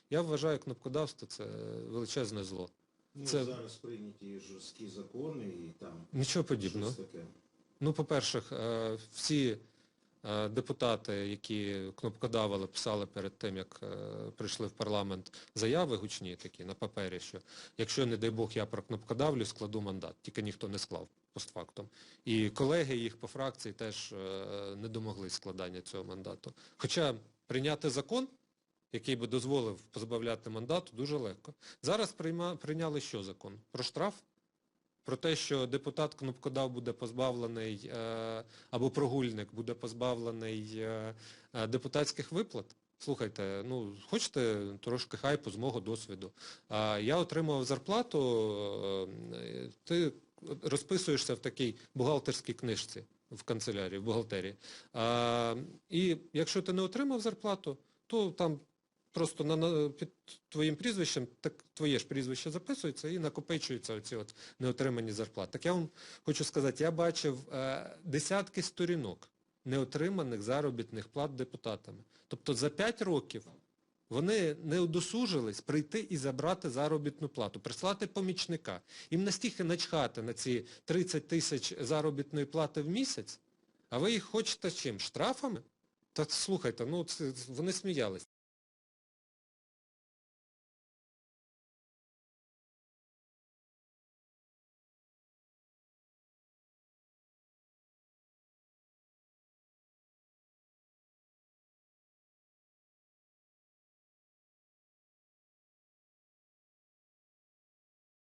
Я вважаю, кнопкодавство – це величезне зло. Ну, Це зараз прийняті жорсткі закони і там нічого подібного. щось таке. Ну, по-перше, всі депутати, які кнопкодавили, писали перед тим, як прийшли в парламент, заяви гучні такі на папері, що якщо, не дай Бог, я прокнопкодавлю, складу мандат. Тільки ніхто не склав постфактум. І колеги їх по фракції теж не домоглись складання цього мандату. Хоча прийняти закон, який би дозволив позбавляти мандату, дуже легко. Зараз прийняли що закон? Про штраф? Про те, що депутат-кнопкодав буде позбавлений, або прогульник буде позбавлений депутатських виплат? Слухайте, ну, хочете трошки хайпу з мого досвіду. Я отримував зарплату, ти розписуєшся в такій бухгалтерській книжці в канцелярії, в бухгалтерії. І якщо ти не отримав зарплату, то там просто під твоїм прізвищем, так твоє ж прізвище записується і накопичуються оці от неотримані зарплати. Так я вам хочу сказати, я бачив десятки сторінок неотриманих заробітних плат депутатами. Тобто за 5 років вони не удосужились прийти і забрати заробітну плату, прислати помічника. Їм настільки начхати на ці 30 тисяч заробітної плати в місяць, а ви їх хочете чим? Штрафами? Так слухайте, ну вони сміялись.